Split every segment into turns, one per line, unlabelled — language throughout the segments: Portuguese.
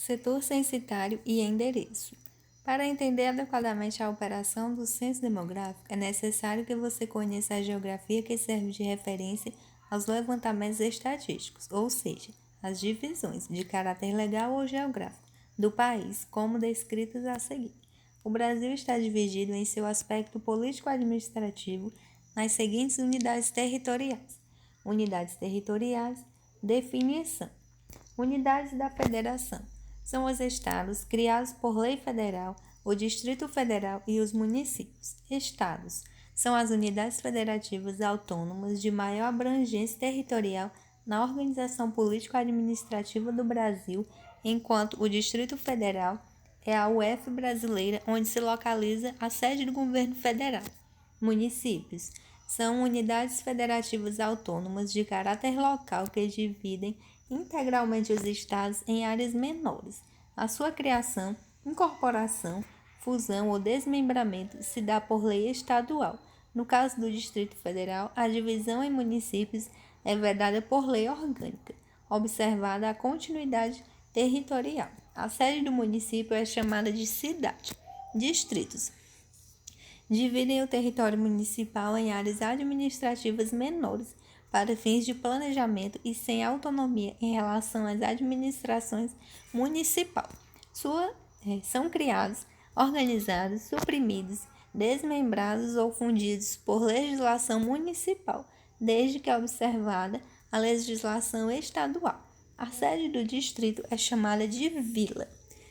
Setor censitário e endereço. Para entender adequadamente a operação do censo demográfico, é necessário que você conheça a geografia que serve de referência aos levantamentos estatísticos, ou seja, as divisões de caráter legal ou geográfico do país, como descritas a seguir. O Brasil está dividido em seu aspecto político-administrativo nas seguintes unidades territoriais. Unidades territoriais, definição. Unidades da Federação. São os estados criados por lei federal, o Distrito Federal e os municípios. Estados são as unidades federativas autônomas de maior abrangência territorial na organização político-administrativa do Brasil, enquanto o Distrito Federal é a UF brasileira, onde se localiza a sede do governo federal. Municípios são unidades federativas autônomas de caráter local que dividem integralmente os estados em áreas menores. A sua criação, incorporação, fusão ou desmembramento se dá por lei estadual. No caso do Distrito Federal, a divisão em municípios é vedada por lei orgânica, observada a continuidade territorial. A sede do município é chamada de cidade. Distritos dividem o território municipal em áreas administrativas menores para fins de planejamento e sem autonomia em relação às administrações municipal. São criados, organizados, suprimidos, desmembrados ou fundidos por legislação municipal, desde que é observada a legislação estadual. A sede do distrito é chamada de vila.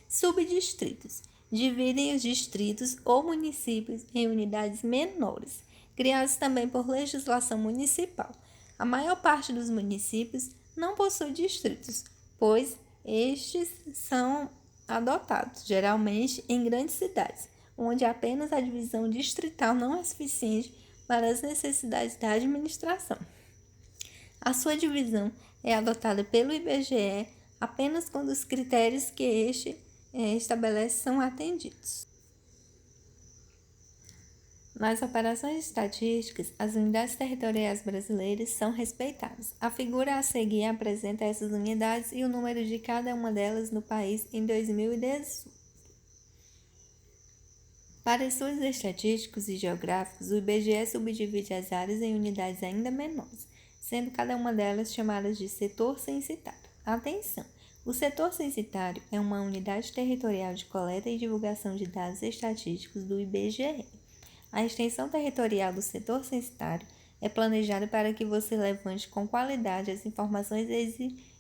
Subdistritos dividem os distritos ou municípios em unidades menores, criados também por legislação municipal. A maior parte dos municípios não possui distritos, pois estes são adotados, geralmente em grandes cidades, onde apenas a divisão distrital não é suficiente para as necessidades da administração. A sua divisão é adotada pelo IBGE apenas quando os critérios que este estabelece são atendidos. Nas operações estatísticas, as unidades territoriais brasileiras são respeitadas. A figura a seguir apresenta essas unidades e o número de cada uma delas no país em 2018. Para estudos estatísticos e geográficos, o IBGE subdivide as áreas em unidades ainda menores, sendo cada uma delas chamadas de setor censitário. Atenção! O setor censitário é uma unidade territorial de coleta e divulgação de dados estatísticos do IBGE. A extensão territorial do setor censitário é planejada para que você levante com qualidade as informações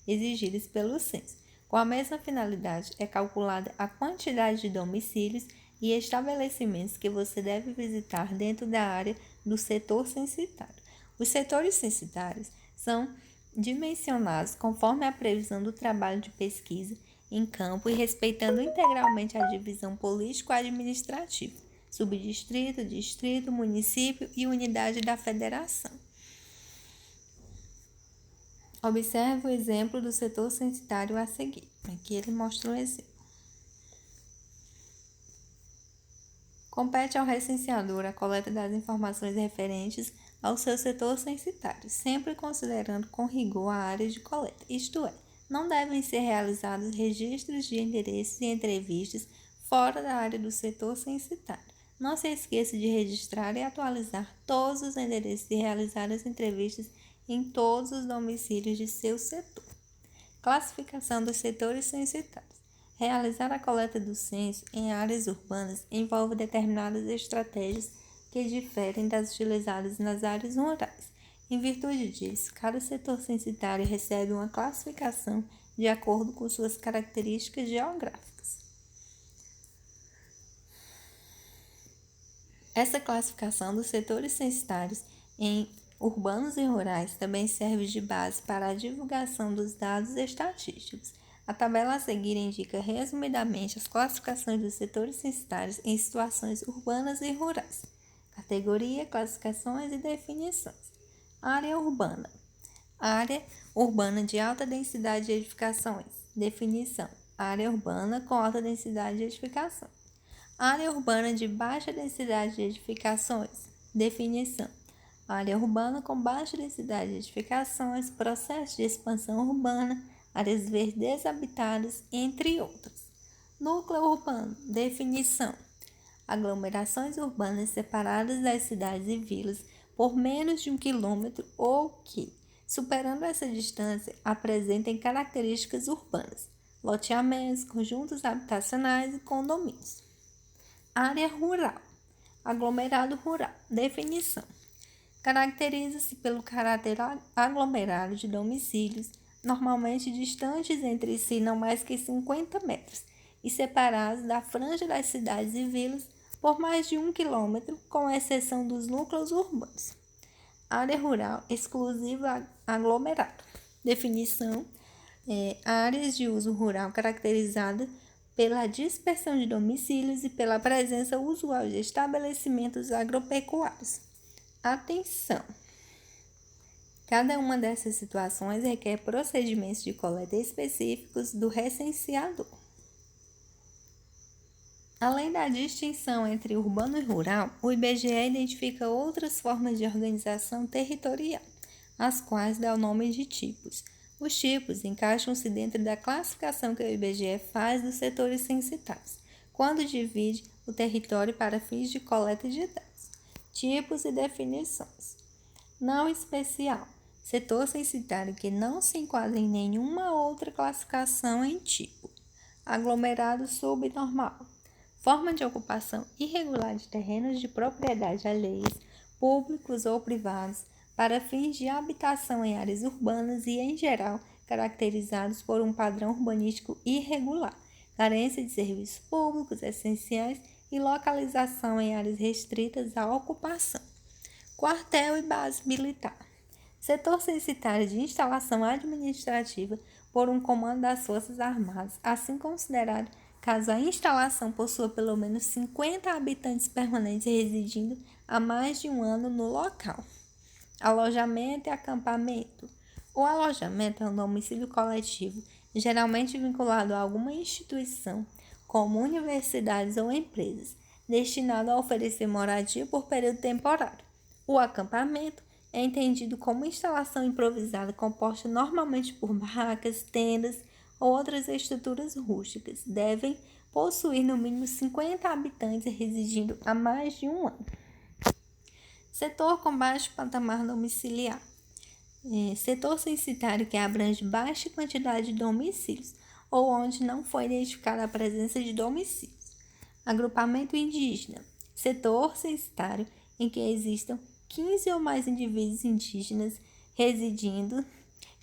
exigidas pelo censo. Com a mesma finalidade, é calculada a quantidade de domicílios e estabelecimentos que você deve visitar dentro da área do setor censitário. Os setores censitários são dimensionados conforme a previsão do trabalho de pesquisa em campo e respeitando integralmente a divisão político-administrativa, subdistrito, distrito, município e unidade da federação. Observe o exemplo do setor censitário a seguir. Aqui ele mostra um exemplo. Compete ao recenseador a coleta das informações referentes ao seu setor censitário, sempre considerando com rigor a área de coleta, isto é, não devem ser realizados registros de endereços e entrevistas fora da área do setor censitário. Não se esqueça de registrar e atualizar todos os endereços e realizar as entrevistas em todos os domicílios de seu setor. Classificação dos setores censitários. Realizar a coleta do censo em áreas urbanas envolve determinadas estratégias que diferem das utilizadas nas áreas rurais. Em virtude disso, cada setor censitário recebe uma classificação de acordo com suas características geográficas. Essa classificação dos setores censitários em urbanos e rurais também serve de base para a divulgação dos dados estatísticos. A tabela a seguir indica resumidamente as classificações dos setores censitários em situações urbanas e rurais. Categoria, classificações e definições. Área urbana. Área urbana de alta densidade de edificações. Definição. Área urbana com alta densidade de edificações. Área urbana de baixa densidade de edificações. Definição. Área urbana com baixa densidade de edificações, processo de expansão urbana, áreas verdes desabitadas, entre outras. Núcleo urbano. Definição: aglomerações urbanas separadas das cidades e vilas por menos de 1 quilômetro ou que, superando essa distância, apresentem características urbanas, loteamentos, conjuntos habitacionais e condomínios. Área rural. Aglomerado rural. Definição: caracteriza-se pelo caráter aglomerado de domicílios, normalmente distantes entre si não mais que 50 metros, e separados da franja das cidades e vilas por mais de 1 quilômetro, com exceção dos núcleos urbanos. Área rural exclusiva aglomerado. Definição: áreas de uso rural caracterizadas pela dispersão de domicílios e pela presença usual de estabelecimentos agropecuários. Atenção! Cada uma dessas situações requer procedimentos de coleta específicos do recenseador. Além da distinção entre urbano e rural, o IBGE identifica outras formas de organização territorial, as quais dá o nome de tipos. Os tipos encaixam-se dentro da classificação que o IBGE faz dos setores censitários, quando divide o território para fins de coleta de dados. Tipos e definições. Não especial. Setor censitário que não se enquadra em nenhuma outra classificação em tipo. Aglomerado subnormal. Forma de ocupação irregular de terrenos de propriedade alheias, públicos ou privados, para fins de habitação em áreas urbanas e, em geral, caracterizados por um padrão urbanístico irregular, carência de serviços públicos essenciais e localização em áreas restritas à ocupação. Quartel e base militar. Setor censitário de instalação administrativa por um comando das Forças Armadas, assim considerado caso a instalação possua pelo menos 50 habitantes permanentes residindo há mais de um ano no local. Alojamento e acampamento. O alojamento é um domicílio coletivo, geralmente vinculado a alguma instituição, como universidades ou empresas, destinado a oferecer moradia por período temporário. O acampamento é entendido como instalação improvisada composta normalmente por barracas, tendas ou outras estruturas rústicas. Devem possuir no mínimo 50 habitantes residindo há mais de um ano. Setor com baixo patamar domiciliar. Setor censitário que abrange baixa quantidade de domicílios ou onde não foi identificada a presença de domicílios. Agrupamento indígena. Setor censitário em que existam 15 ou mais indivíduos indígenas residindo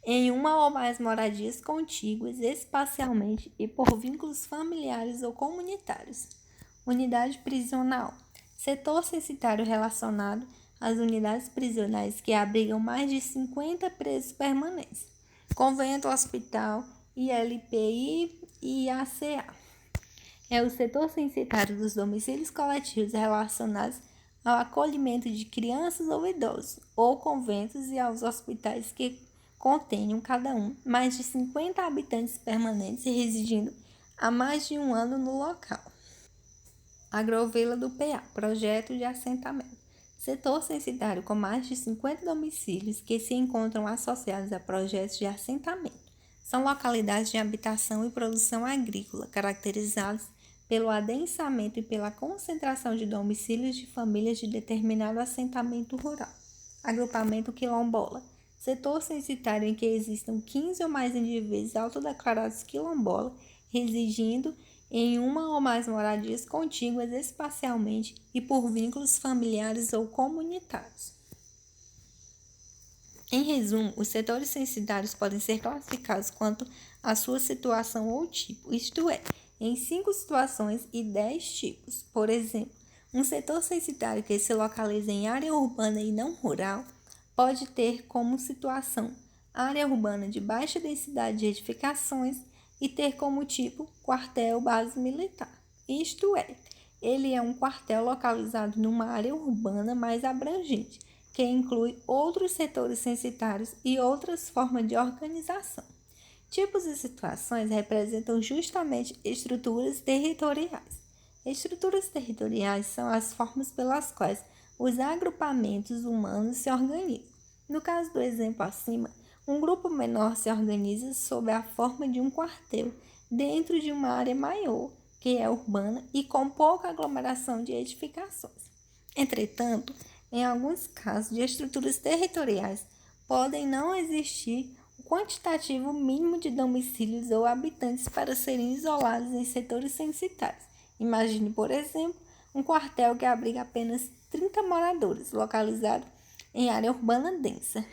em uma ou mais moradias contíguas espacialmente e por vínculos familiares ou comunitários. Unidade prisional. Setor censitário relacionado às unidades prisionais que abrigam mais de 50 presos permanentes. Convento, hospital, ILPI e ACA. É o setor censitário dos domicílios coletivos relacionados ao acolhimento de crianças ou idosos, ou conventos e aos hospitais que contenham cada um mais de 50 habitantes permanentes residindo há mais de um ano no local. Agrovila do PA, projeto de assentamento. Setor censitário com mais de 50 domicílios que se encontram associados a projetos de assentamento. São localidades de habitação e produção agrícola, caracterizadas pelo adensamento e pela concentração de domicílios de famílias de determinado assentamento rural. Agrupamento quilombola. Setor censitário em que existam 15 ou mais indivíduos autodeclarados quilombola, residindo em uma ou mais moradias contíguas espacialmente e por vínculos familiares ou comunitários. Em resumo, os setores censitários podem ser classificados quanto à sua situação ou tipo, isto é, em 5 situações e 10 tipos. Por exemplo, um setor censitário que se localiza em área urbana e não rural pode ter como situação área urbana de baixa densidade de edificações e ter como tipo quartel base militar. Isto é, ele é um quartel localizado numa área urbana mais abrangente, que inclui outros setores censitários e outras formas de organização. Tipos e situações representam justamente estruturas territoriais. Estruturas territoriais são as formas pelas quais os agrupamentos humanos se organizam. No caso do exemplo acima, Um grupo menor se organiza sob a forma de um quartel dentro de uma área maior, que é urbana e com pouca aglomeração de edificações. Entretanto, em alguns casos de estruturas territoriais, podem não existir o quantitativo mínimo de domicílios ou habitantes para serem isolados em setores censitários. Imagine, por exemplo, um quartel que abriga apenas 30 moradores, localizado em área urbana densa.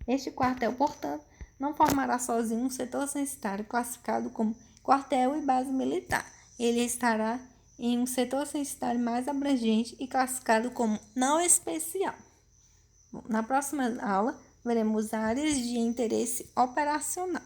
Este quartel, portanto, não formará sozinho um setor censitário classificado como quartel e base militar. Ele estará em um setor censitário mais abrangente e classificado como não especial. Bom, na próxima aula, veremos áreas de interesse operacional.